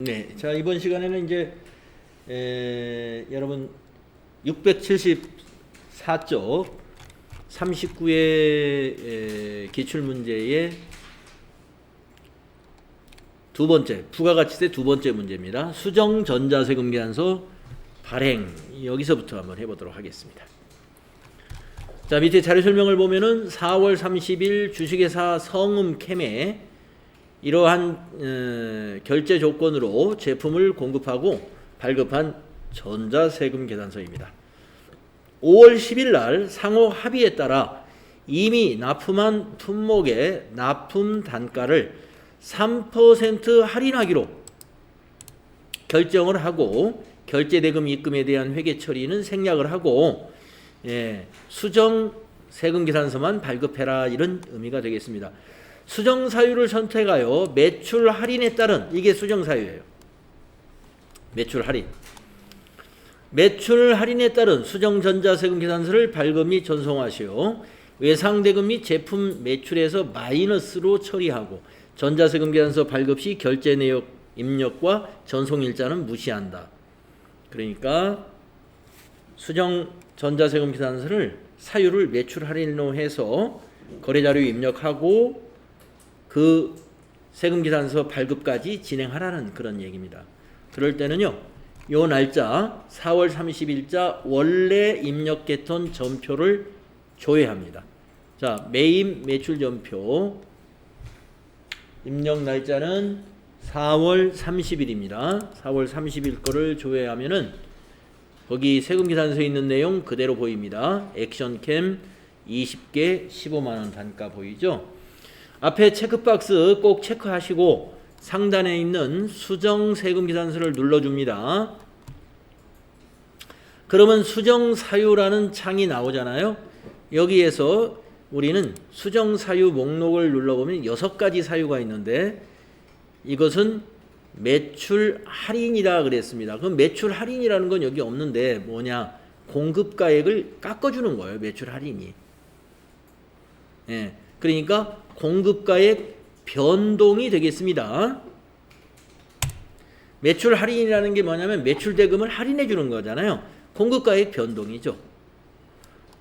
네, 자 이번 시간에는 이제 여러분 674쪽 39의 기출문제의 두 번째 부가가치세 두 번째 문제입니다. 수정 전자세금 계산서 발행, 여기서부터 한번 해보도록 하겠습니다. 자, 밑에 자료 설명을 보면은 4월 30일 주식회사 성음캠에 이러한 결제 조건으로 제품을 공급하고 발급한 전자세금 계산서입니다. 5월 10일 날 상호 합의에 따라 이미 납품한 품목의 납품 단가를 3% 할인하기로 결정을 하고 결제대금 입금에 대한 회계 처리는 생략을 하고 수정 세금 계산서만 발급해라, 이런 의미가 되겠습니다. 수정 사유를 선택하여 매출 할인에 따른, 이게 수정 사유예요. 매출 할인. 매출 할인에 따른 수정 전자세금 계산서를 발급 및 전송하시오. 외상대금 및 제품 매출에서 마이너스로 처리하고 전자세금 계산서 발급 시 결제 내역 입력과 전송일자는 무시한다. 그러니까 수정 전자세금 계산서를 사유를 매출 할인으로 해서 거래자료 입력하고 그 세금 계산서 발급까지 진행하라는 그런 얘기입니다. 그럴 때는요, 요 날짜 4월 30일자 원래 입력 개통 전표를 조회합니다. 자, 매입 매출 전표 입력 날짜는 4월 30일입니다. 4월 30일 거를 조회하면은 거기 세금 계산서에 있는 내용 그대로 보입니다. 액션캠 20개 15만원 단가 보이죠? 앞에 체크박스 꼭 체크하시고 상단에 있는 수정 세금 계산서를 눌러줍니다. 그러면 수정 사유라는 창이 나오잖아요. 여기에서 우리는 수정 사유 목록을 눌러보면 6가지 사유가 있는데 이것은 매출 할인이라 그랬습니다. 그럼 매출 할인이라는 건 여기 없는데 뭐냐? 공급가액을 깎아주는 거예요. 매출 할인이. 그러니까 공급가액 변동이 되겠습니다. 매출 할인이라는 게 뭐냐면 매출 대금을 할인해 주는 거잖아요. 공급가액 변동이죠.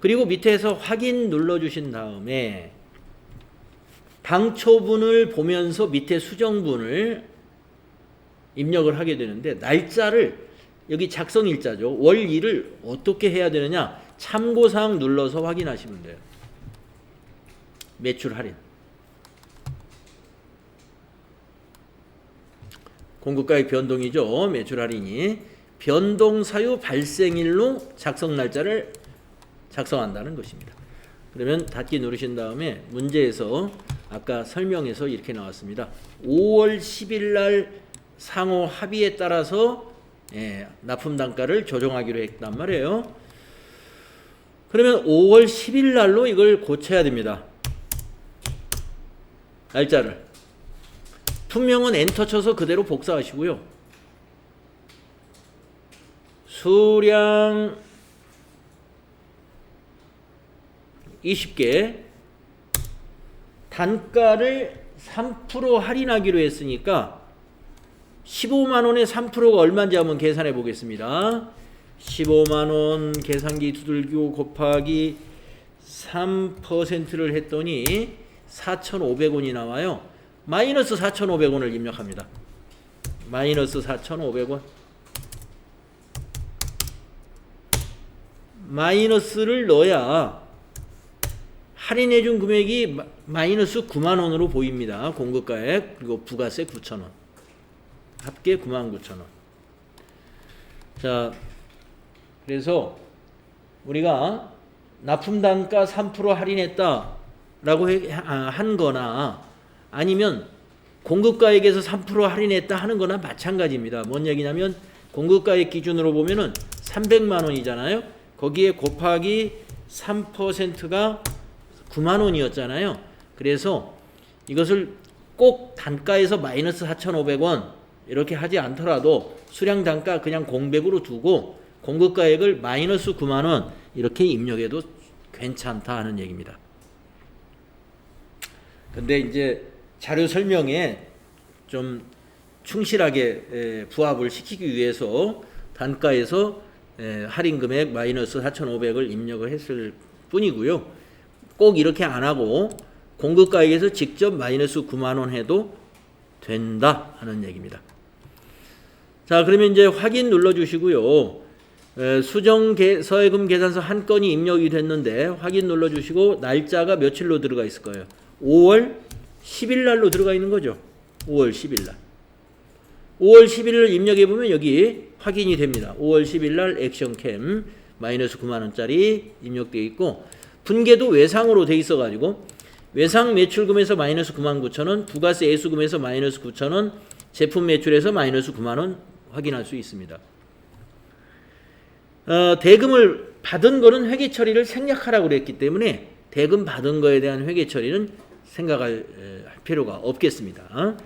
그리고 밑에서 확인 눌러주신 다음에 당초분을 보면서 밑에 수정분을 입력을 하게 되는데 날짜를, 여기 작성일자죠. 월2를 어떻게 해야 되느냐? 참고사항 눌러서 확인하시면 돼요. 매출 할인. 공급가액 변동이죠. 매출 할인이. 변동사유 발생일로 작성 날짜를 작성한다는 것입니다. 그러면 닫기 누르신 다음에 문제에서 아까 설명에서 이렇게 나왔습니다. 5월 10일 날 상호 합의에 따라서 납품 단가를 조정하기로 했단 말이에요. 그러면 5월 10일 날로 이걸 고쳐야 됩니다. 날짜를. 품명은 엔터 쳐서 그대로 복사하시고요. 수량 20개, 단가를 3% 할인하기로 했으니까 15만원에 3%가 얼마인지 한번 계산해 보겠습니다. 15만원 계산기 두들기고 곱하기 3%를 했더니 4,500원이 나와요. 마이너스 4,500원을 입력합니다. 마이너스 4,500원. 마이너스를 넣어야 할인해준 금액이 마이너스 9만원으로 보입니다. 공급가액, 그리고 부가세 9,000원. 합계 99,000원. 자, 그래서 우리가 납품단가 3% 할인했다라고 한 거나 아니면 공급가액에서 3% 할인했다 하는 거나 마찬가지입니다. 뭔 얘기냐면 공급가액 기준으로 보면은 300만 원이잖아요. 거기에 곱하기 3%가 9만 원이었잖아요. 그래서 이것을 꼭 단가에서 마이너스 4,500원 이렇게 하지 않더라도 수량 단가 그냥 공백으로 두고 공급가액을 마이너스 9만 원 이렇게 입력해도 괜찮다 하는 얘기입니다. 근데 이제 자료 설명에 좀 충실하게 부합을 시키기 위해서 단가에서 할인 금액 마이너스 4,500을 입력을 했을 뿐이고요. 꼭 이렇게 안 하고 공급가액에서 직접 마이너스 9만 원 해도 된다 하는 얘기입니다. 자, 그러면 이제 확인 눌러주시고요. 수정 서해금 계산서 한 건이 입력이 됐는데 확인 눌러주시고 날짜가 며칠로 들어가 있을 거예요. 5월 10일 날로 들어가 있는 거죠. 5월 10일 날. 5월 10일을 입력해 보면 여기 확인이 됩니다. 5월 10일 날 액션캠 마이너스 9만 원짜리 입력되어 있고 분계도 외상으로 돼 있어 가지고 외상 매출금에서 마이너스 9만 9천 원, 부가세 애수금에서 마이너스 9천 원, 제품 매출에서 마이너스 9만 원 확인할 수 있습니다. 대금을 받은 거는 회계 처리를 생략하라고 그랬기 때문에 대금 받은 거에 대한 회계 처리는 생각할 필요가 없겠습니다.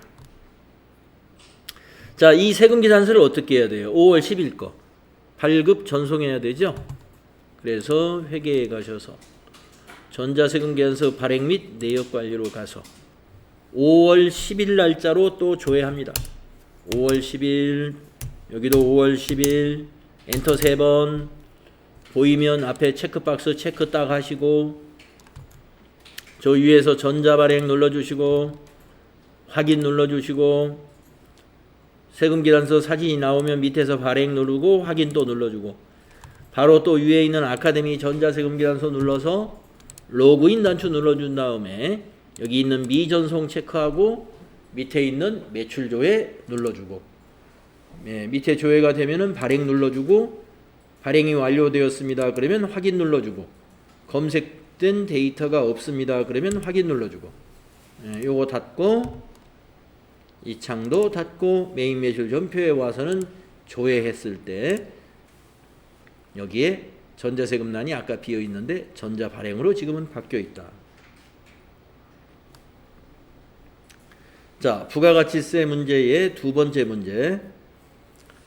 자, 이 세금 계산서를 어떻게 해야 돼요? 5월 10일 거 발급 전송해야 되죠. 그래서 회계에 가셔서 전자세금 계산서 발행 및 내역 관리로 가서 5월 10일 날짜로 또 조회합니다. 5월 10일 여기도 5월 10일 엔터 3번 보이면 앞에 체크박스 체크 딱 하시고 저 위에서 전자발행 눌러주시고 확인 눌러주시고 세금계산서 사진이 나오면 밑에서 발행 누르고 확인 또 눌러주고 바로 또 위에 있는 아카데미 전자세금계산서 눌러서 로그인 단추 눌러준 다음에 여기 있는 미전송 체크하고 밑에 있는 매출 조회 눌러주고 밑에 조회가 되면은 발행 눌러주고 발행이 완료되었습니다. 그러면 확인 눌러주고 검색된 데이터가 없습니다. 그러면 확인 눌러주고 요거 닫고 이 창도 닫고 메인 매출 전표에 와서는 조회했을 때 여기에 전자세금란이 아까 비어 있는데 전자 발행으로 지금은 바뀌어 있다. 자, 부가가치세 문제의 두 번째 문제.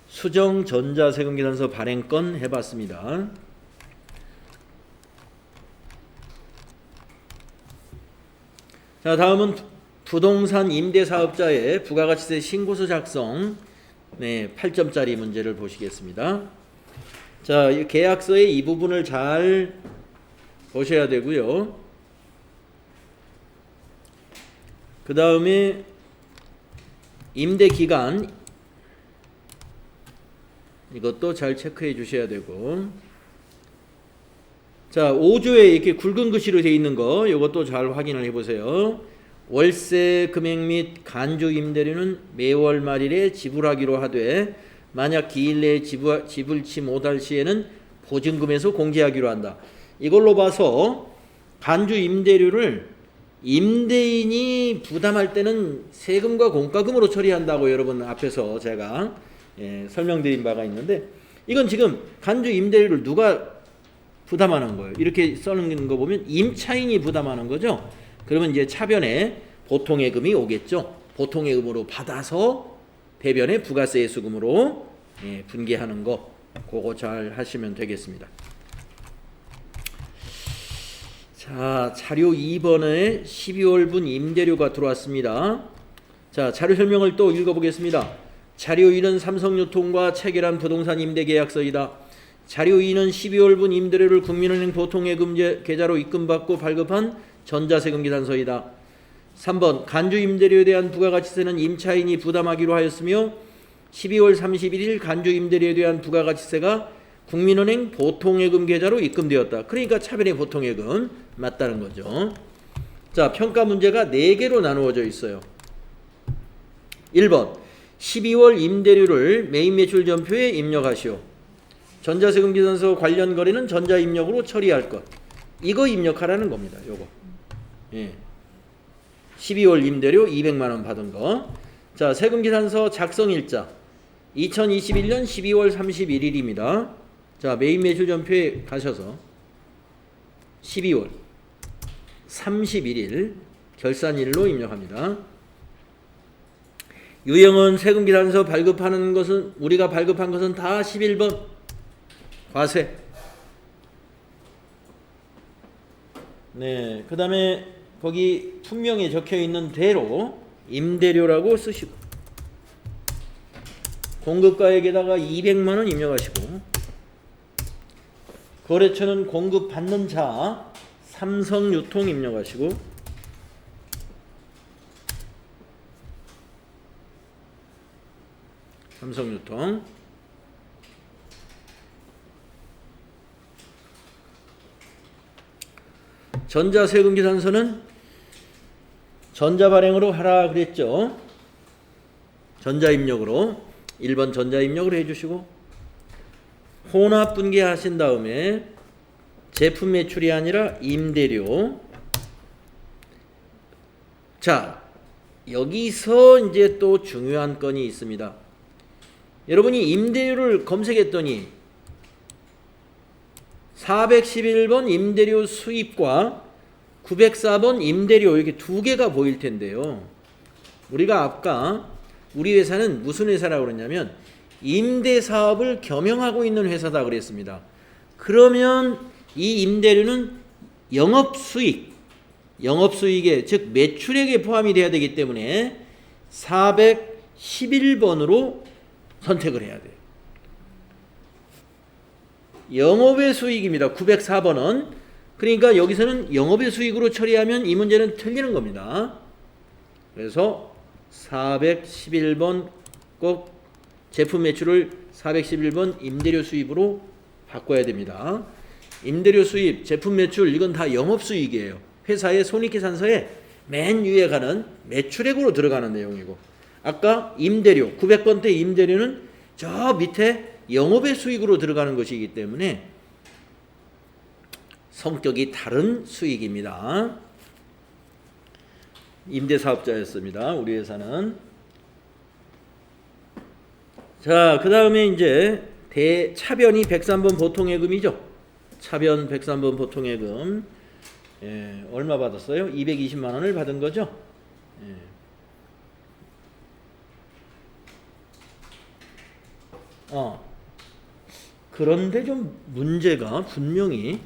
수정 전자세금계산서 발행건 해봤습니다. 자, 다음은 부동산 임대사업자의 부가가치세 신고서 작성 8점짜리 문제를 보시겠습니다. 자, 이 계약서의 이 부분을 잘 보셔야 되고요. 그 다음에 임대기간 이것도 잘 체크해 주셔야 되고 자 5조에 이렇게 굵은 글씨로 되어 있는 거 이것도 잘 확인을 해 보세요. 월세 금액 및 간주 임대료는 매월 말일에 지불하기로 하되 만약 기일 내에 지불치 못할 시에는 보증금에서 공제하기로 한다. 이걸로 봐서 간주 임대료를 임대인이 부담할 때는 세금과 공과금으로 처리한다고 여러분 앞에서 제가 설명드린 바가 있는데 이건 지금 간주 임대료를 누가 부담하는 거예요. 이렇게 써놓은 거 보면 임차인이 부담하는 거죠. 그러면 이제 차변에 보통예금이 오겠죠. 보통예금으로 받아서 대변에 부가세 수금으로 분계하는 거 그거 잘 하시면 되겠습니다. 자, 자료 2번에 12월분 임대료가 들어왔습니다. 자, 자료 설명을 또 읽어보겠습니다. 자료 1은 삼성유통과 체결한 부동산 임대계약서이다. 자료 2는 12월분 임대료를 국민은행 보통예금 계좌로 입금받고 발급한 전자세금 계산서이다. 3번 간주 임대료에 대한 부가가치세는 임차인이 부담하기로 하였으며 12월 31일 간주 임대료에 대한 부가가치세가 국민은행 보통예금 계좌로 입금되었다. 그러니까 차변의 보통예금 맞다는 거죠. 자, 평가 문제가 4개로 나누어져 있어요. 1번 12월 임대료를 메인 매출 전표에 입력하시오. 전자세금 계산서 관련 거래는 전자입력으로 처리할 것. 이거 입력하라는 겁니다. 요거. 12월 임대료 200만 원 받은 거. 자, 세금계산서 작성일자 2021년 12월 31일입니다. 자, 메인 매출 전표에 가셔서 12월 31일 결산일로 입력합니다. 유형은 세금계산서 발급하는 것은 우리가 발급한 것은 다 11번 과세. 네, 그 다음에 거기 분명히 적혀 있는 대로 임대료라고 쓰시고 공급가액에다가 200만 원 입력하시고 거래처는 공급받는 자 삼성유통 입력하시고 삼성유통 전자세금계산서는 전자발행으로 하라 그랬죠. 전자입력으로 1번 전자입력으로 해주시고 혼합분계 하신 다음에 제품 매출이 아니라 임대료. 자, 여기서 이제 또 중요한 건이 있습니다. 여러분이 임대료를 검색했더니 411번 임대료 수입과 904번 임대료 이렇게 두 개가 보일 텐데요. 우리가 아까 우리 회사는 무슨 회사라고 그랬냐면 임대사업을 겸용하고 있는 회사다 그랬습니다. 그러면 이 임대료는 영업수익에 즉 매출액에 포함이 돼야 되기 때문에 411번으로 선택을 해야 돼요. 영업의 수익입니다. 904번은. 그러니까 여기서는 영업의 수익으로 처리하면 이 문제는 틀리는 겁니다. 그래서 411번 꼭 제품 매출을 411번 임대료 수입으로 바꿔야 됩니다. 임대료 수입, 제품 매출 이건 다 영업 수익이에요. 회사의 손익계산서에 맨 위에 가는 매출액으로 들어가는 내용이고 아까 임대료 900번 때 임대료는 저 밑에 영업의 수익으로 들어가는 것이기 때문에 성격이 다른 수익입니다. 임대사업자였습니다. 우리 회사는. 자, 그 다음에 이제 차변이 103번 보통예금이죠. 차변 103번 보통예금. 예, 얼마 받았어요? 220만 원을 받은 거죠. 예. 그런데 좀 문제가 분명히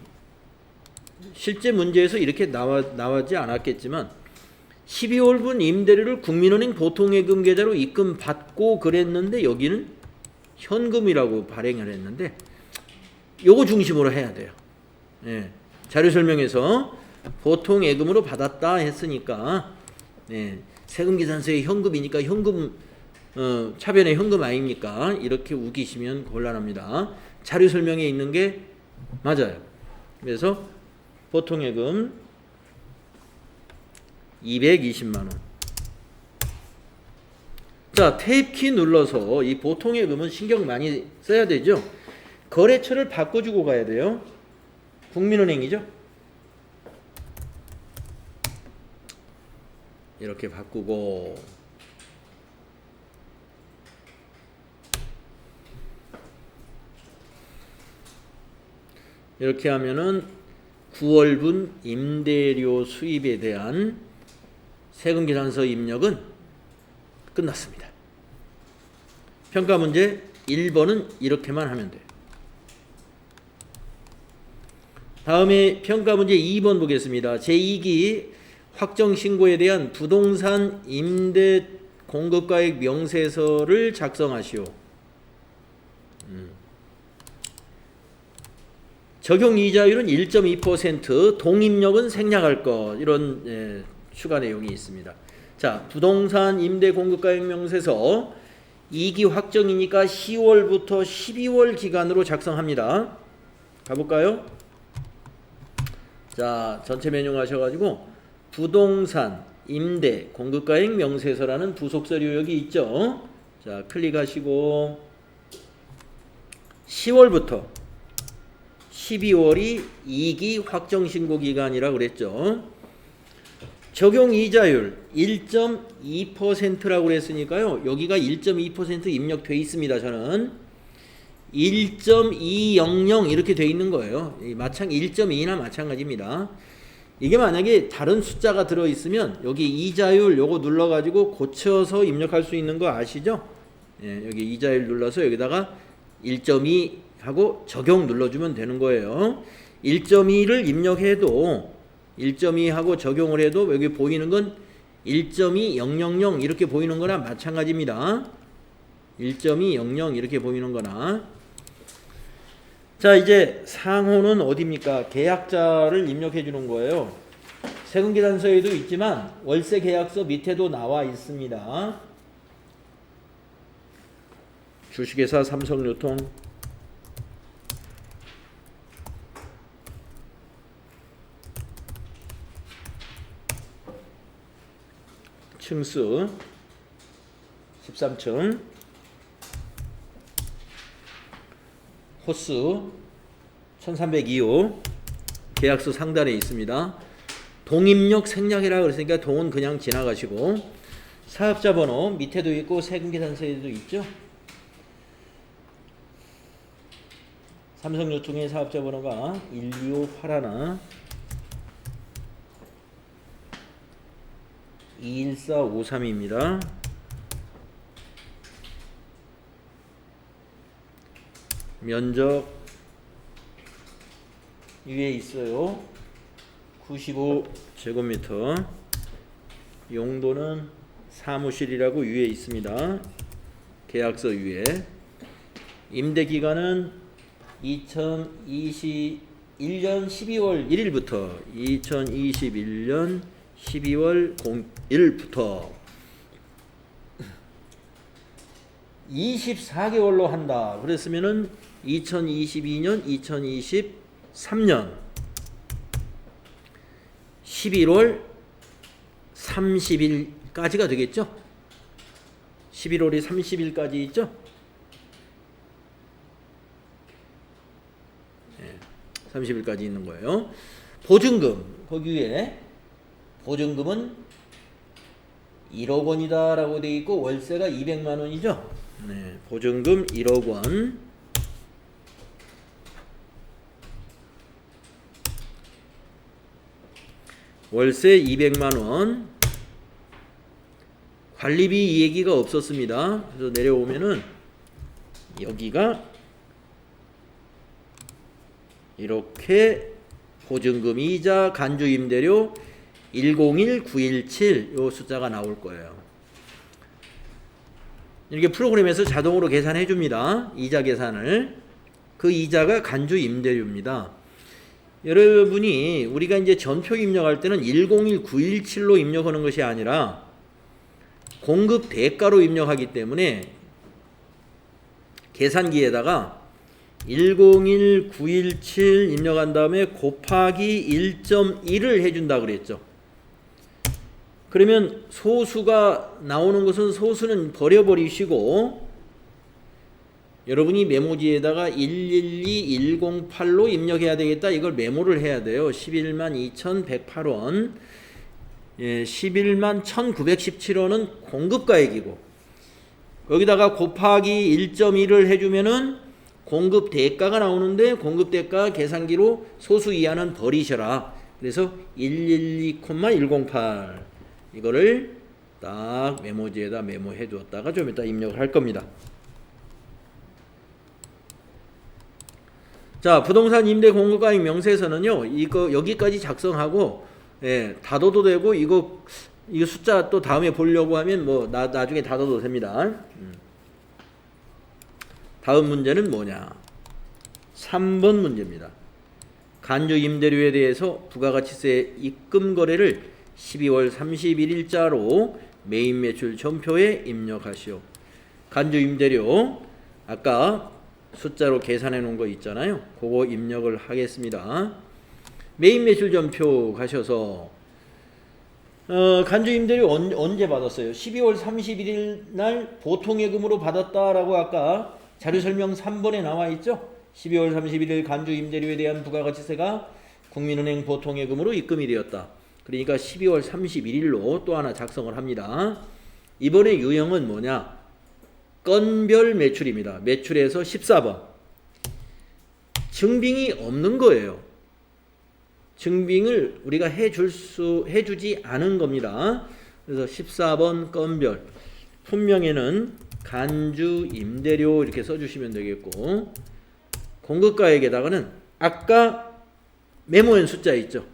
실제 문제에서 이렇게 나왔지 않았겠지만 12월분 임대료를 국민은행 보통예금 계좌로 입금 받고 그랬는데 여기는 현금이라고 발행을 했는데 요거 중심으로 해야 돼요. 예, 자료 설명에서 보통예금으로 받았다 했으니까 예, 세금계산서에 현금이니까 현금 차변에 현금 아닙니까? 이렇게 우기시면 곤란합니다. 자료 설명에 있는 게 맞아요. 그래서 보통예금 220만 원. 자, 탭키 눌러서 이 보통예금은 신경 많이 써야 되죠. 거래처를 바꿔주고 가야 돼요. 국민은행이죠. 이렇게 바꾸고 이렇게 하면은 9월분 임대료 수입에 대한 세금계산서 입력은 끝났습니다. 평가 문제 1번은 이렇게만 하면 돼요. 다음에 평가 문제 2번 보겠습니다. 제2기 확정신고에 대한 부동산 임대 공급가액 명세서를 작성하시오. 적용 이자율은 1.2%, 동입력은 생략할 것. 이런 추가 내용이 있습니다. 자, 부동산 임대 공급가액 명세서 2기 확정이니까 10월부터 12월 기간으로 작성합니다. 가볼까요? 자, 전체 메뉴 하셔가지고 부동산 임대 공급가액 명세서라는 부속서류 여기 있죠. 자, 클릭하시고 10월부터 12월이 2기 확정신고 기간이라고 그랬죠. 적용 이자율 1.2%라고 그랬으니까요. 여기가 1.2% 입력돼 있습니다. 저는 1.200 이렇게 돼 있는 거예요. 1.2나 마찬가지입니다. 이게 만약에 다른 숫자가 들어있으면 여기 이자율 요거 눌러가지고 고쳐서 입력할 수 있는 거 아시죠? 예, 여기 이자율 눌러서 여기다가 1.2 하고 적용 눌러주면 되는 거예요. 1.2를 입력해도 1.2 하고 적용을 해도 여기 보이는 건 1.2000 이렇게 보이는 거나 마찬가지입니다. 1.200 이렇게 보이는 거나. 자, 이제 상호는 어디입니까? 계약자를 입력해 주는 거예요. 세금계산서에도 있지만 월세 계약서 밑에도 나와 있습니다. 주식회사 삼성유통 층수 13층 호수 1302호 계약서 상단에 있습니다. 동입력 생략이라 그랬으니까 동은 그냥 지나가시고, 사업자 번호 밑에도 있고 세금계산서에도 있죠. 삼성유통의 사업자 번호가 1258 21453입니다. 면적 위에 있어요. 95제곱미터. 용도는 사무실이라고 위에 있습니다. 계약서 위에. 임대기간은 2021년 12월 1일부터 2021년 12월 01일부터 24개월로 한다. 그랬으면은 2022년 2023년 11월 30일까지가 되겠죠. 11월이 30일까지 있죠. 30일까지 있는 거예요. 보증금 거기 위에 보증금은 1억 원이다 라고 되어 있고 월세가 200만 원이죠. 네, 보증금 1억 원. 월세 200만 원. 관리비 이 얘기가 없었습니다. 그래서 내려오면은 여기가 이렇게 보증금, 이자, 간주임대료 101917 요 숫자가 나올 거예요. 이렇게 프로그램에서 자동으로 계산해 줍니다. 이자 계산을. 그 이자가 간주임대료입니다. 여러분이 우리가 이제 전표 입력할 때는 101917로 입력하는 것이 아니라 공급 대가로 입력하기 때문에 계산기에다가 101917 입력한 다음에 곱하기 1.1을 해준다 그랬죠. 그러면 소수가 나오는 것은 소수는 버려버리시고 여러분이 메모지에다가 112108로 입력해야 되겠다. 이걸 메모를 해야 돼요. 112,108원. 예, 111,1917원은 공급가액이고 여기다가 곱하기 1.1을 해주면은 공급 대가가 나오는데 공급 대가 계산기로 소수 이하는 버리셔라. 그래서 112,108 이거를 딱 메모지에다 메모해 두었다가 좀 이따 입력을 할 겁니다. 자, 부동산 임대 공급가액 명세서는요, 이거 여기까지 작성하고, 예, 닫아도 되고, 이거 숫자 또 다음에 보려고 하면 뭐 나중에 닫아도 됩니다. 다음 문제는 뭐냐? 3번 문제입니다. 간주 임대료에 대해서 부가가치세 입금 거래를 12월 31일자로 메인 매출 전표에 입력하시오. 간주 임대료 아까 숫자로 계산해 놓은 거 있잖아요. 그거 입력을 하겠습니다. 메인 매출 전표 가셔서 간주 임대료 언제 받았어요? 12월 31일 날 보통예금으로 받았다라고 아까 자료설명 3번에 나와 있죠. 12월 31일 간주 임대료에 대한 부가가치세가 국민은행 보통예금으로 입금이 되었다. 그러니까 12월 31일로 또 하나 작성을 합니다. 이번에 유형은 뭐냐? 건별 매출입니다. 매출에서 14번. 증빙이 없는 거예요. 증빙을 우리가 해주지 않은 겁니다. 그래서 14번 건별. 품명에는 간주 임대료 이렇게 써주시면 되겠고, 공급가액에다가는 아까 메모한 숫자 있죠.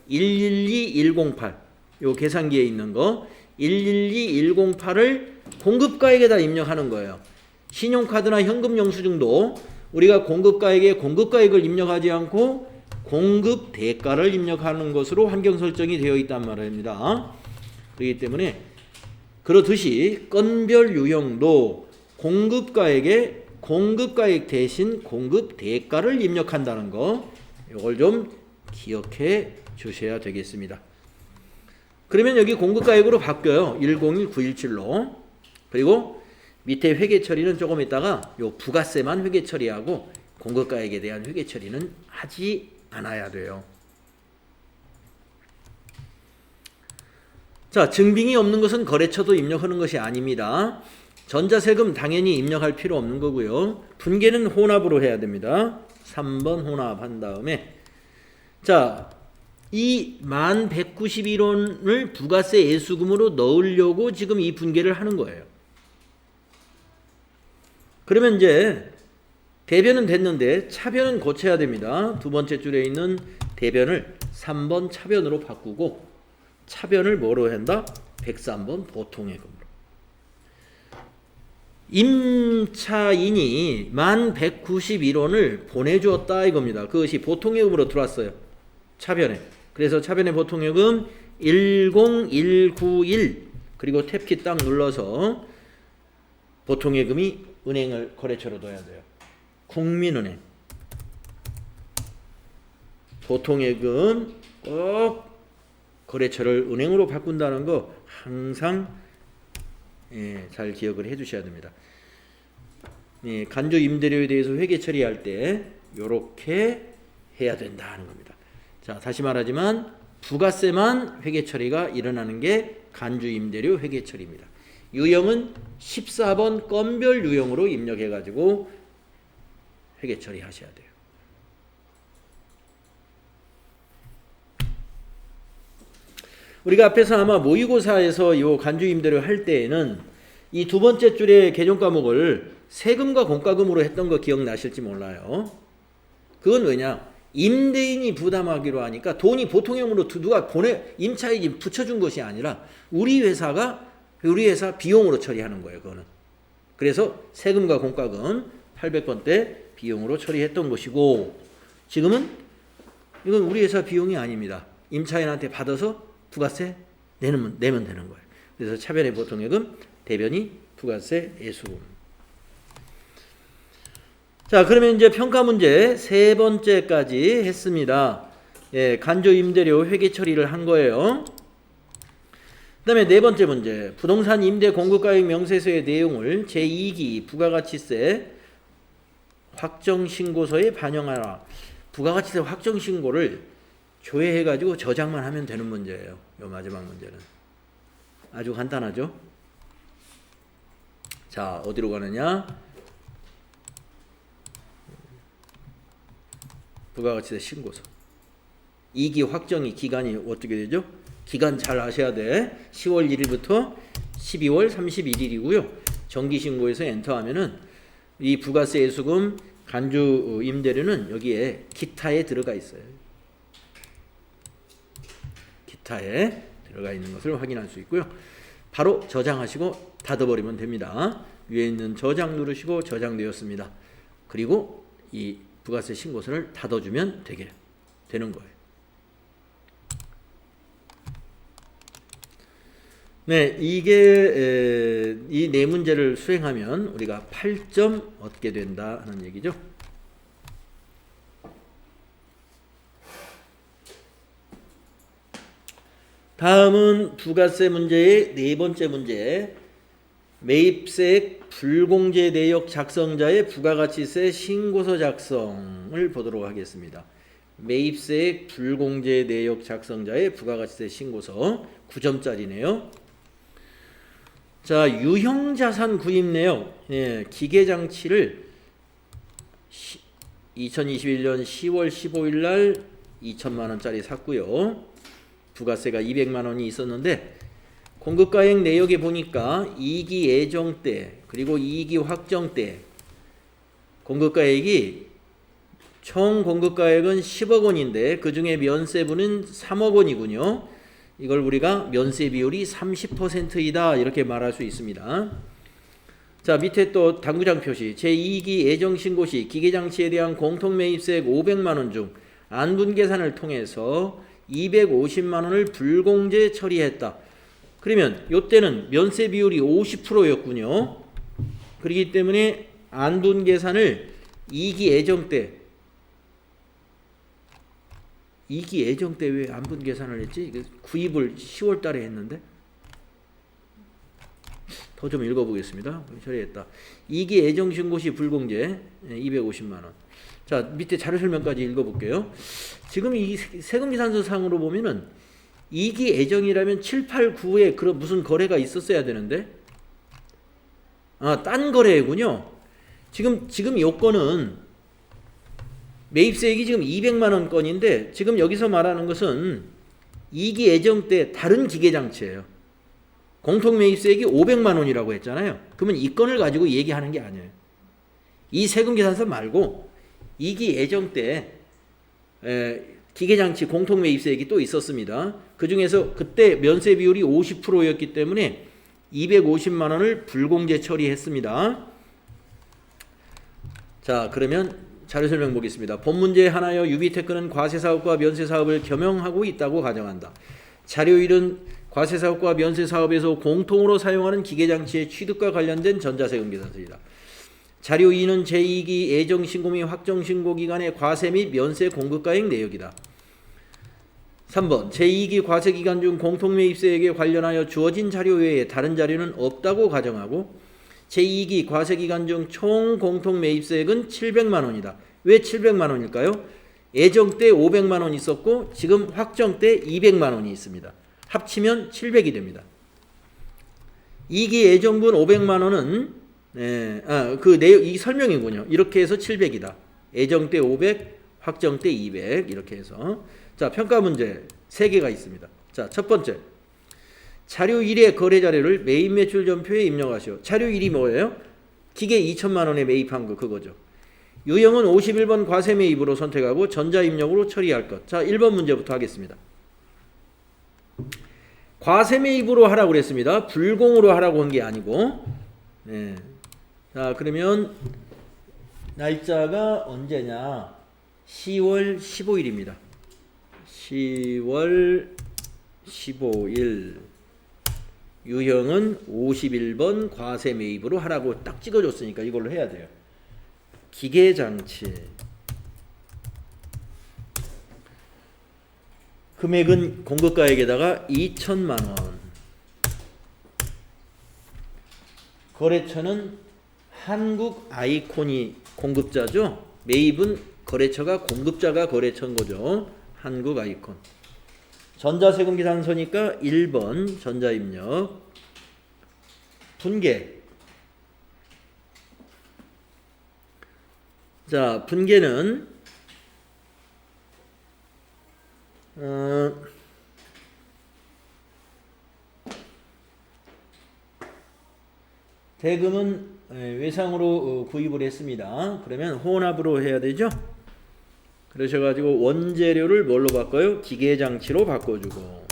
112108. 요 계산기에 있는 거 112108을 공급가액에다 입력하는 거예요. 신용카드나 현금 영수증도 우리가 공급가액에 공급가액을 입력하지 않고 공급 대가를 입력하는 것으로 환경 설정이 되어 있단 말입니다. 그렇기 때문에 그렇듯이 건별 유형도 공급가액에 공급가액 대신 공급 대가를 입력한다는 거, 이걸 좀 기억해 주셔야 되겠습니다. 그러면 여기 공급가액으로 바뀌어요. 101917로. 그리고 밑에 회계 처리는 조금 있다가 요 부가세만 회계 처리하고 공급가액에 대한 회계 처리는 하지 않아야 돼요. 자, 증빙이 없는 것은 거래처도 입력하는 것이 아닙니다. 전자세금 당연히 입력할 필요 없는 거고요. 분계는 혼합으로 해야 됩니다. 3번 혼합한 다음에, 자, 이 1191원을 부가세 예수금으로 넣으려고 지금 이 분계를 하는 거예요. 그러면 이제 대변은 됐는데 차변은 고쳐야 됩니다. 두 번째 줄에 있는 대변을 3번 차변으로 바꾸고, 차변을 뭐로 한다? 103번 보통예금으로. 임차인이 1191원을 보내주었다 이겁니다. 그것이 보통예금으로 들어왔어요. 차변에. 그래서 차변의 보통예금 10191, 그리고 탭키 딱 눌러서 보통예금이 은행을 거래처로 둬야 돼요. 국민은행. 보통예금 꼭 거래처를 은행으로 바꾼다는 거 항상 잘 기억을 해 주셔야 됩니다. 간주 임대료에 대해서 회계 처리할 때 이렇게 해야 된다는 겁니다. 자, 다시 말하지만 부가세만 회계 처리가 일어나는 게 간주 임대료 회계 처리입니다. 유형은 14번 건별 유형으로 입력해 가지고 회계 처리하셔야 돼요. 우리가 앞에서 아마 모의고사에서 이 간주 임대료 할 때에는 이 두 번째 줄의 개정 과목을 세금과 공과금으로 했던 거 기억나실지 몰라요. 그건 왜냐? 임대인이 부담하기로 하니까 돈이 보통형으로 누가 임차인이 붙여준 것이 아니라 우리 회사 비용으로 처리하는 거예요. 그거는. 그래서 세금과 공과금 800번 때 비용으로 처리했던 것이고, 지금은 이건 우리 회사 비용이 아닙니다. 임차인한테 받아서 부가세 내면 되는 거예요. 그래서 차변의 보통예금, 대변이 부가세 예수금. 자, 그러면 이제 평가 문제 세 번째까지 했습니다. 간주 임대료 회계 처리를 한 거예요. 그 다음에 네 번째 문제, 부동산 임대 공급가액 명세서의 내용을 제2기 부가가치세 확정신고서에 반영하라. 부가가치세 확정신고를 조회해가지고 저장만 하면 되는 문제예요. 요 마지막 문제는. 아주 간단하죠? 자, 어디로 가느냐? 부가가치세 신고서. 2기 확정이 기간이 어떻게 되죠? 기간 잘 아셔야 돼. 10월 1일부터 12월 31일이고요. 정기신고에서 엔터하면은 이 부가세 예수금 간주 임대료는 여기에 기타에 들어가 있어요. 기타에 들어가 있는 것을 확인할 수 있고요. 바로 저장하시고 닫아버리면 됩니다. 위에 있는 저장 누르시고 저장되었습니다. 그리고 이 부가세 신고서를 닫아주면 되는 거예요. 네, 이게 이 네 문제를 수행하면 우리가 8점 얻게 된다 하는 얘기죠. 다음은 부가세 문제의 네 번째 문제, 매입세액 불공제 내역 작성자의 부가가치세 신고서 작성을 보도록 하겠습니다. 매입세액 불공제 내역 작성자의 부가가치세 신고서 9점짜리네요. 자, 유형자산 구입 내역, 기계장치를 2021년 10월 15일 날 2천만 원짜리 샀고요. 부가세가 200만 원이 있었는데 공급가액 내역에 보니까 2기 예정 때 그리고 2기 확정 때 공급가액이 총 공급가액은 10억 원인데 그중에 면세부는 3억 원이군요. 이걸 우리가 면세 비율이 30%이다 이렇게 말할 수 있습니다. 자, 밑에 또 당구장 표시. 제2기 예정신고 시 기계장치에 대한 공통매입세액 500만 원 중 안분계산을 통해서 250만 원을 불공제 처리했다. 그러면 이때는 면세 비율이 50%였군요. 그렇기 때문에 안분계산을 2기 예정 때 2기 예정 때 왜 안분계산을 했지? 구입을 10월 달에 했는데 더 좀 읽어보겠습니다. 처리했다. 2기 예정신고시 불공제 250만 원. 자, 밑에 자료 설명까지 읽어볼게요. 지금 이 세금계산서상으로 보면은 2기 예정이라면 7, 8, 9에 그런 무슨 거래가 있었어야 되는데 딴 거래군요. 지금 요건은 매입세액이 지금 200만 원 건인데 지금 여기서 말하는 것은 2기 예정 때 다른 기계장치예요. 공통매입세액이 500만 원이라고 했잖아요. 그러면 이 건을 가지고 얘기하는 게 아니에요. 이 세금계산서 말고 2기 예정 때 기계장치 공통매입세액이 또 있었습니다. 그 중에서 그때 면세 비율이 50%였기 때문에 250만 원을 불공제 처리했습니다. 자, 그러면 자료 설명 보겠습니다. 본 문제 하나여 유비테크는 과세사업과 면세사업을 겸용하고 있다고 가정한다. 자료 1은 과세사업과 면세사업에서 공통으로 사용하는 기계장치의 취득과 관련된 전자세금계산서이다. 자료 2는 제2기 예정신고 및 확정신고 기간의 과세 및 면세 공급가액 내역이다. 3번 제2기 과세기간 중 공통매입세액에 관련하여 주어진 자료 외에 다른 자료는 없다고 가정하고 제2기 과세기간 중 총 공통매입세액은 700만 원이다. 왜 700만 원일까요? 예정 때 500만 원 있었고 지금 확정 때 200만 원이 있습니다. 합치면 700이 됩니다. 2기 예정분 500만 원은 이 설명이군요. 이렇게 해서 700이다. 예정 때 500, 확정 때 200 이렇게 해서 자, 평가 문제 3개가 있습니다. 자, 첫 번째 자료 1의 거래 자료를 매입 매출 전표에 입력하시오. 자료 1이 뭐예요? 기계 2천만 원에 매입한 거 그거죠. 유형은 51번 과세 매입으로 선택하고 전자 입력으로 처리할 것. 자, 1번 문제부터 하겠습니다. 과세 매입으로 하라고 그랬습니다. 불공으로 하라고 한 게 아니고. 네. 자, 그러면 날짜가 언제냐? 10월 15일입니다. 10월 15일. 유형은 51번 과세 매입으로 하라고 딱 찍어줬으니까 이걸로 해야 돼요. 기계장치. 금액은 공급가액에다가 2천만 원. 거래처는 한국 아이콘이 공급자죠. 매입은 거래처가 공급자가 거래처인 거죠. 한국 아이콘. 전자세금 계산서니까 1번 전자입력. 분계. 자, 분계는 대금은 외상으로 구입을 했습니다. 그러면 혼합으로 해야 되죠. 그러셔가지고 원재료를 뭘로 바꿔요? 기계장치로 바꿔주고.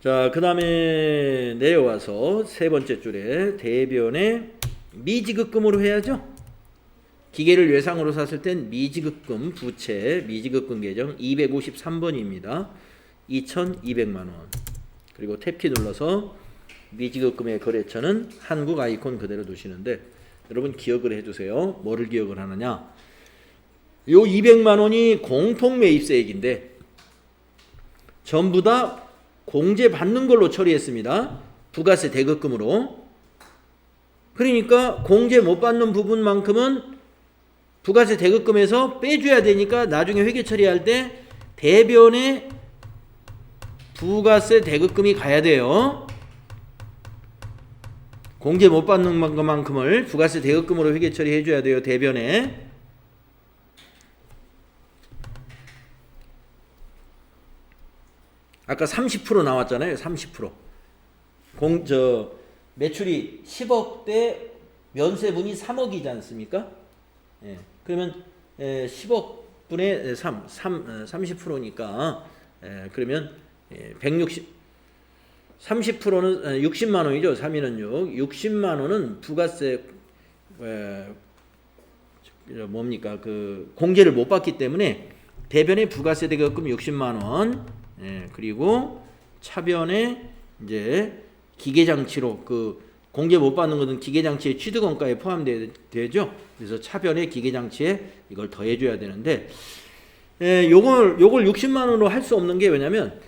자, 그 다음에 내려와서 세 번째 줄에 대변에 미지급금으로 해야죠. 기계를 외상으로 샀을 땐 미지급금 부채 미지급금 계정 253번입니다. 2,200만 원. 그리고 탭키 눌러서 미지급금의 거래처는 한국 아이콘 그대로 두시는데 여러분 기억을 해두세요. 뭐를 기억을 하느냐? 요 200만 원이 공통매입세액인데 전부 다 공제 받는 걸로 처리했습니다. 부가세 대급금으로. 그러니까 공제 못 받는 부분만큼은 부가세 대급금에서 빼줘야 되니까 나중에 회계 처리할 때 대변에 부가세 대급금이 가야 돼요. 공제 못 받는 것만큼을 부가세 대급금으로 회계 처리해 줘야 돼요. 대변에. 아까 30% 나왔잖아요. 30%. 매출이 10억대 면세분이 3억이지 않습니까? 예. 그러면 10억분의 30%니까 그러면 160 30%는 60만 원이죠. 3위는 60만 원은 부가세 뭡니까? 그 공제를 못 받기 때문에 대변에 부가세 대금금 60만 원. 그리고 차변에 이제 기계 장치로 그 공제 못 받는 것은 기계 장치의 취득 원가에 포함되죠. 그래서 차변에 기계 장치에 이걸 더해 줘야 되는데 요걸 60만 원으로 할 수 없는 게 왜냐면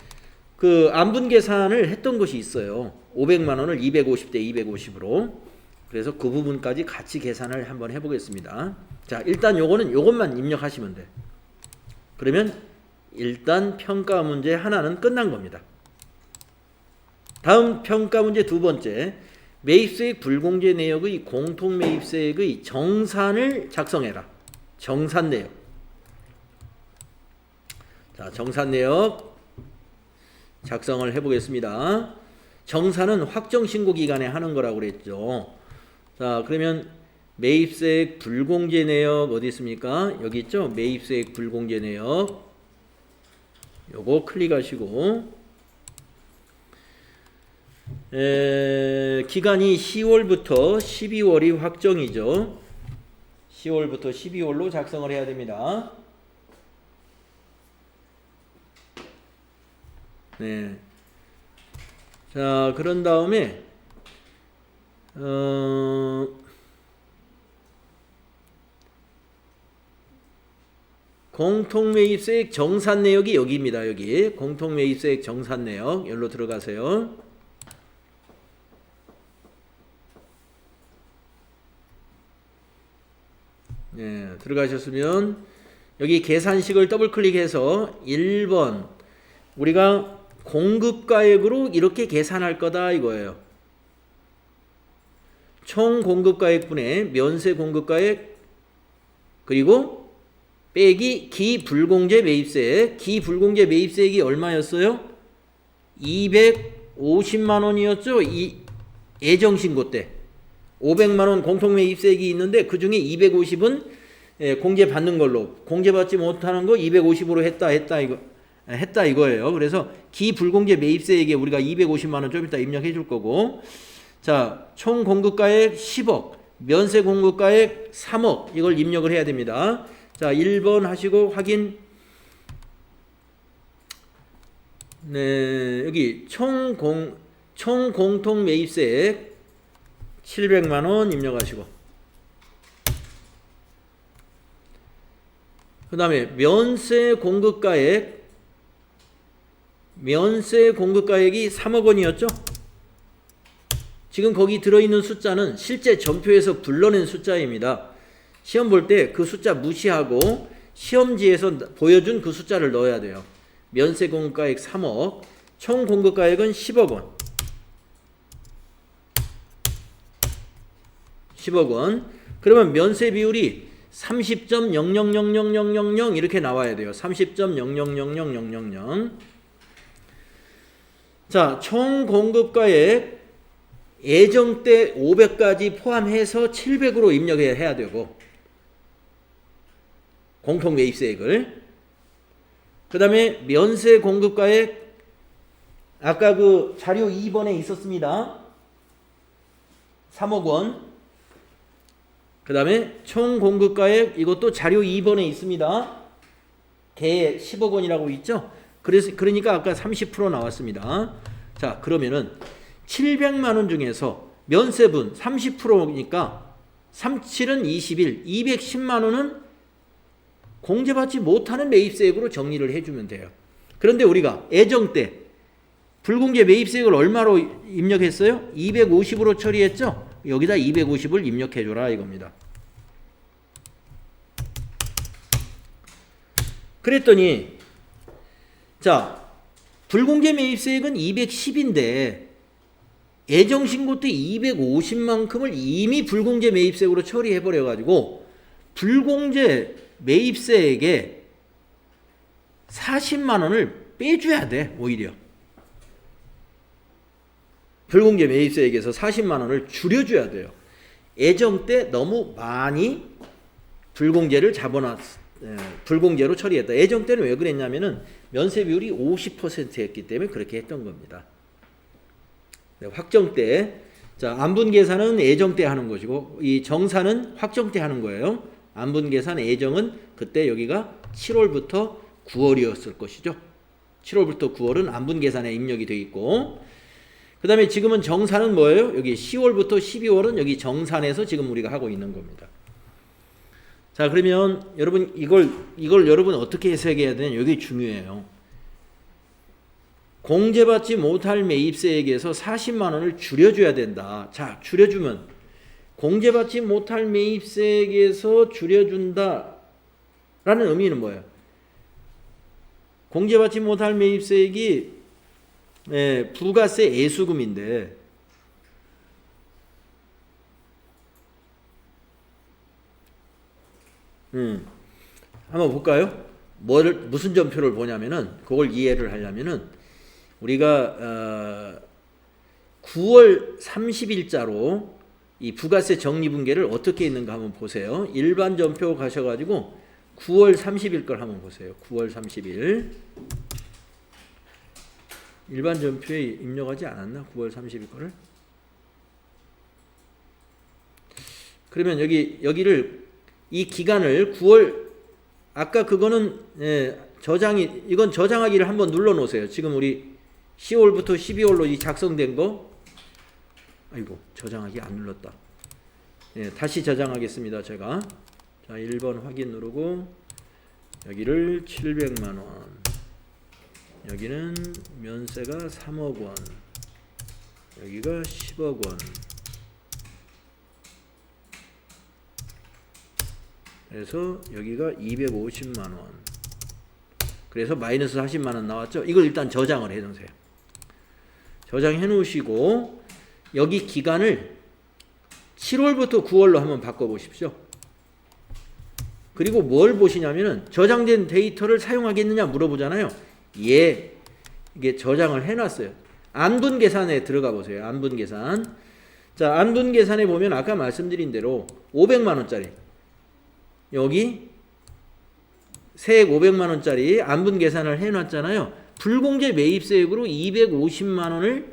그 안분 계산을 했던 것이 있어요. 500만 원을 250대 250으로. 그래서 그 부분까지 같이 계산을 한번 해보겠습니다. 자, 일단 요것만 입력하시면 돼. 그러면 일단 평가 문제 하나는 끝난 겁니다. 다음 평가 문제 두 번째. 매입세액 불공제 내역의 공통 매입세액의 정산을 작성해라. 정산 내역. 자, 정산 내역 작성을 해보겠습니다. 정산은 확정 신고 기간에 하는 거라고 그랬죠. 자, 그러면 매입세액 불공제 내역 어디 있습니까? 여기 있죠? 매입세액 불공제 내역. 요거 클릭하시고 기간이 10월부터 12월이 확정이죠. 10월부터 12월로 작성을 해야 됩니다. 네. 자, 그런 다음에 공통매입세액 정산 내역이 여기입니다. 여기 공통매입세액 정산 내역 여기로 들어가세요. 네, 들어가셨으면 여기 계산식을 더블 클릭해서 1번 우리가 공급가액으로 이렇게 계산할 거다 이거예요. 총 공급가액분의 면세 공급가액 그리고 빼기 기불공제 매입세액. 기불공제 매입세액이 얼마였어요? 250만 원이었죠. 이 예정신고 때 500만 원 공통매입세액이 있는데 그 중에 250은 공제 받는 걸로 공제받지 못하는 거 250으로 했다 이거예요. 그래서 기불공제 매입세액에 우리가 250만 원 좀 이따 입력해 줄 거고, 자, 총 공급가액 10억, 면세 공급가액 3억 이걸 입력을 해야 됩니다. 자, 1번 하시고 확인. 네, 여기 총 공통 매입세액 700만 원 입력하시고, 그 다음에 면세 공급가액이 3억 원이었죠? 지금 거기 들어있는 숫자는 실제 전표에서 불러낸 숫자입니다. 시험 볼 때 그 숫자 무시하고 시험지에서 보여준 그 숫자를 넣어야 돼요. 면세 공급가액 3억, 총 공급가액은 10억 원. 10억 원. 그러면 면세 비율이 30.000000 이렇게 나와야 돼요. 30.000000. 자, 총 공급가액 예정 때 500까지 포함해서 700으로 입력해야 되고, 공통 매입세액을. 그 다음에 면세 공급가액 아까 그 자료 2번에 있었습니다. 3억 원. 그 다음에 총 공급가액 이것도 자료 2번에 있습니다. 개 10억 원이라고 있죠. 그러니까 아까 30% 나왔습니다. 자, 그러면은 700만 원 중에서 면세분 30%니까 37은 21, 210만 원은 공제받지 못하는 매입세액으로 정리를 해주면 돼요. 그런데 우리가 예정 때 불공제 매입세액을 얼마로 입력했어요? 250으로 처리했죠? 여기다 250을 입력해줘라 이겁니다. 그랬더니 자, 불공제 매입세액은 210인데 예정신고 때 250만큼을 이미 불공제 매입세액으로 처리해버려가지고 불공제 매입세액에 40만 원을 빼줘야 돼. 오히려 불공제 매입세액에서 40만 원을 줄여줘야 돼요. 예정 때 너무 많이 불공제를 불공제로 처리했다. 예정 때는 왜 그랬냐면은 면세 비율이 50%였기 때문에 그렇게 했던 겁니다. 네, 확정 때. 자, 안분 계산은 예정 때 하는 것이고 이 정산은 확정 때 하는 거예요. 안분 계산 예정은 그때 여기가 7월부터 9월이었을 것이죠. 7월부터 9월은 안분 계산에 입력이 돼 있고, 그 다음에 지금은 정산은 뭐예요? 여기 10월부터 12월은 여기 정산에서 지금 우리가 하고 있는 겁니다. 자, 그러면 여러분 이걸 여러분 어떻게 해석해야 되냐? 여기 중요해요. 공제받지 못할 매입세액에서 40만 원을 줄여줘야 된다. 자, 줄여주면 공제받지 못할 매입세액에서 줄여준다 라는 의미는 뭐예요? 공제받지 못할 매입세액이 부가세 애수금인데 한번 볼까요? 무슨 점표를 보냐면은 그걸 이해를 하려면은 우리가 9월 30일자로 이 부가세 정리분계를 어떻게 있는가 한번 보세요. 일반 점표 가셔가지고 9월 30일 걸 한번 보세요. 9월 30일 일반 점표에 입력하지 않았나? 9월 30일 거를. 그러면 여기를 이 기간을 9월 아까 그거는 이건 저장하기를 한번 눌러 놓으세요. 지금 우리 10월부터 12월로 이 작성된 거. 아이고, 저장하기 안 눌렀다. 다시 저장하겠습니다. 제가. 자, 1번 확인 누르고 여기를 700만 원. 여기는 면세가 3억 원. 여기가 10억 원. 그래서 여기가 250만 원. 그래서 마이너스 40만 원 나왔죠. 이걸 일단 저장을 해 놓으세요. 저장해 놓으시고 여기 기간을 7월부터 9월로 한번 바꿔 보십시오. 그리고 뭘 보시냐면은 저장된 데이터를 사용하겠느냐 물어보잖아요. 예, 이게 저장을 해 놨어요. 안분 계산에 들어가 보세요. 안분 계산. 자, 안분 계산에 보면 아까 말씀드린 대로 500만 원짜리 여기 세액 500만 원짜리 안분 계산을 해 놨잖아요. 불공제 매입세액으로 250만 원을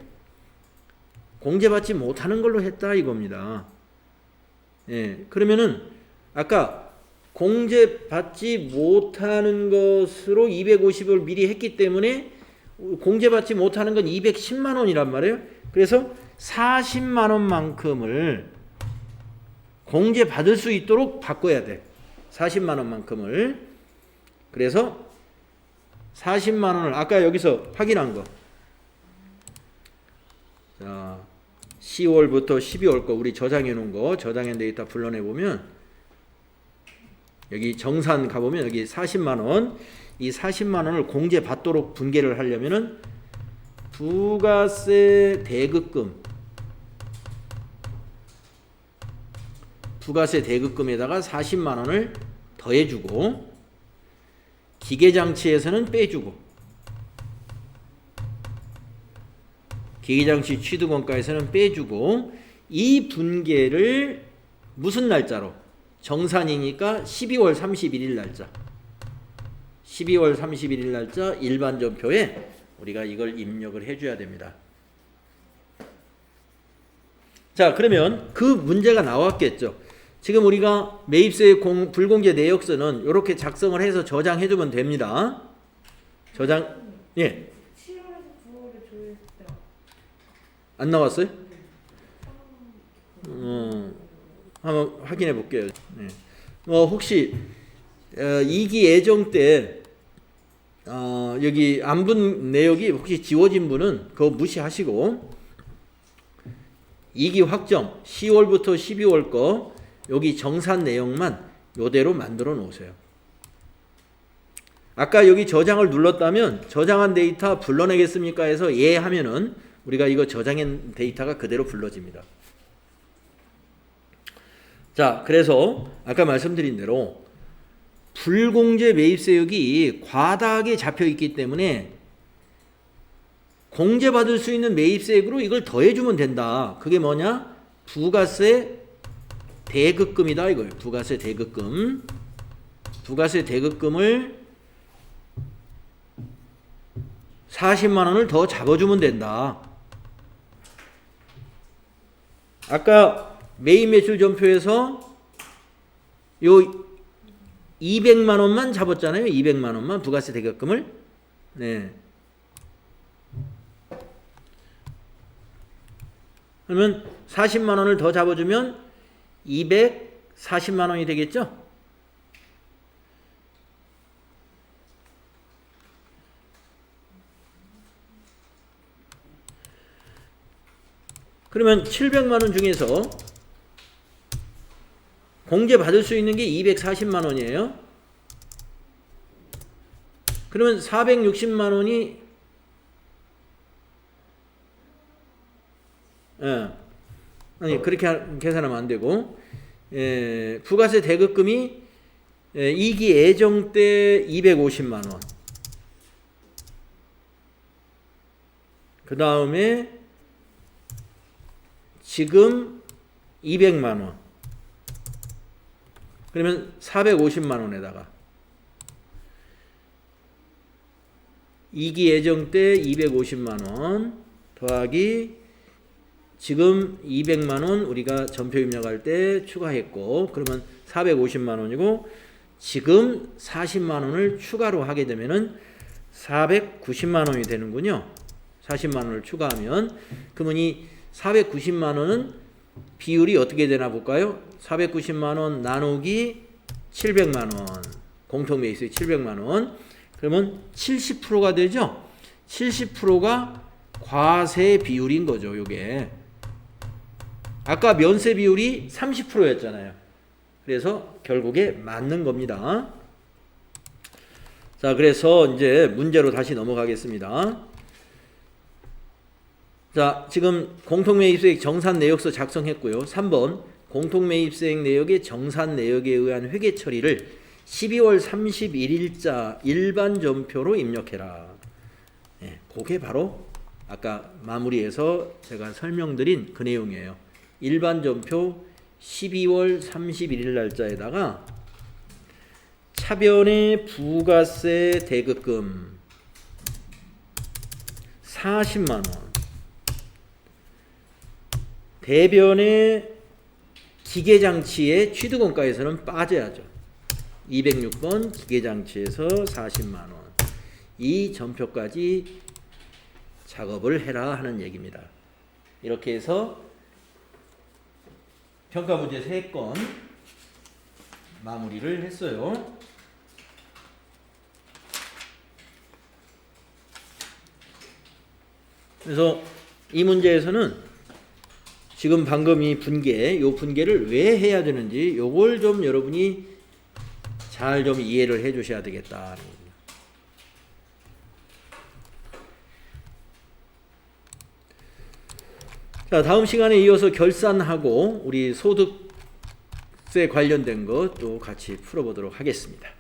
공제받지 못하는 걸로 했다 이겁니다. 그러면은 아까 공제받지 못하는 것으로 250을 미리 했기 때문에 공제받지 못하는 건 210만 원이란 말이에요. 그래서 40만 원만큼을 공제받을 수 있도록 바꿔야 돼. 40만 원만큼을. 그래서 40만 원을 아까 여기서 확인한 거. 자, 10월부터 12월 거 우리 저장해 놓은 거, 저장한 데이터 불러내 보면 여기 정산 가보면 여기 40만 원, 이 40만 원을 공제 받도록 분계를 하려면은 부가세 대급금에다가 40만 원을 더해주고 기계장치에서는 빼주고 기계장치 취득원가에서는 빼주고 이 분계를 무슨 날짜로? 정산이니까 12월 31일 날짜. 12월 31일 날짜 일반 점표에 우리가 이걸 입력을 해줘야 됩니다. 자, 그러면 그 문제가 나왔겠죠. 지금 우리가 매입세 불공제 내역서는 이렇게 작성을 해서 저장해주면 됩니다. 저장, 예. 7월에서 9월에 조회했을 때 안 나왔어요? 한번 확인해 볼게요. 네. 혹시 2기 예정 때 여기 안분 내역이 혹시 지워진 분은 그거 무시하시고 2기 확정 10월부터 12월 거 여기 정산 내용만 요대로 만들어 놓으세요. 아까 여기 저장을 눌렀다면 저장한 데이터 불러내겠습니까 해서 예 하면은 우리가 이거 저장한 데이터가 그대로 불러집니다. 자, 그래서 아까 말씀드린 대로 불공제 매입세액이 과다하게 잡혀 있기 때문에 공제받을 수 있는 매입세액으로 이걸 더해주면 된다. 그게 뭐냐? 부가세 대급금이다 이거예요. 부가세 대급금. 부가세 대급금을 40만 원을 더 잡아주면 된다. 아까 메인 매출 전표에서 요 200만 원만 잡았잖아요. 200만 원만 부가세 대격금을. 네. 그러면 40만 원을 더 잡아주면 240만 원이 되겠죠? 그러면 700만 원 중에서 공제 받을 수 있는 게 240만 원이에요. 그러면 460만 원이 아니 그렇게 계산하면 안 되고 부가세 대급금이 2기 예정 때 250만 원. 그 다음에 지금 200만 원. 그러면 450만 원에다가 2기 예정 때 250만 원 더하기 지금 200만 원 우리가 전표 입력할 때 추가했고 그러면 450만 원이고 지금 40만 원을 추가로 하게 되면은 490만 원이 되는군요. 40만 원을 추가하면 그러면 이 490만 원은 비율이 어떻게 되나 볼까요? 490만 원 나누기 700만 원 공통매입수익 700만 원 그러면 70%가 되죠. 70%가 과세 비율인 거죠. 요게 아까 면세 비율이 30%였잖아요. 그래서 결국에 맞는 겁니다. 자, 그래서 이제 문제로 다시 넘어가겠습니다. 자, 지금 공통매입수익 정산 내역서 작성했고요. 3번 공통매입수익 내역의 정산 내역에 의한 회계 처리를 12월 31일자 일반 전표로 입력해라. 예, 그게 바로 아까 마무리해서 제가 설명드린 그 내용이에요. 일반 전표 12월 31일 날짜에다가 차변의 부가세 대급금 40만 원 대변의 기계장치의 취득원가에서는 빠져야죠. 206번 기계장치에서 40만 원. 이 전표까지 작업을 해라 하는 얘기입니다. 이렇게 해서 평가문제 3건 마무리를 했어요. 그래서 이 문제에서는 지금 방금 이 분계, 요 분계를 왜 해야 되는지 요걸 좀 여러분이 잘 좀 이해를 해 주셔야 되겠다. 자, 다음 시간에 이어서 결산하고 우리 소득세 관련된 것 또 같이 풀어보도록 하겠습니다.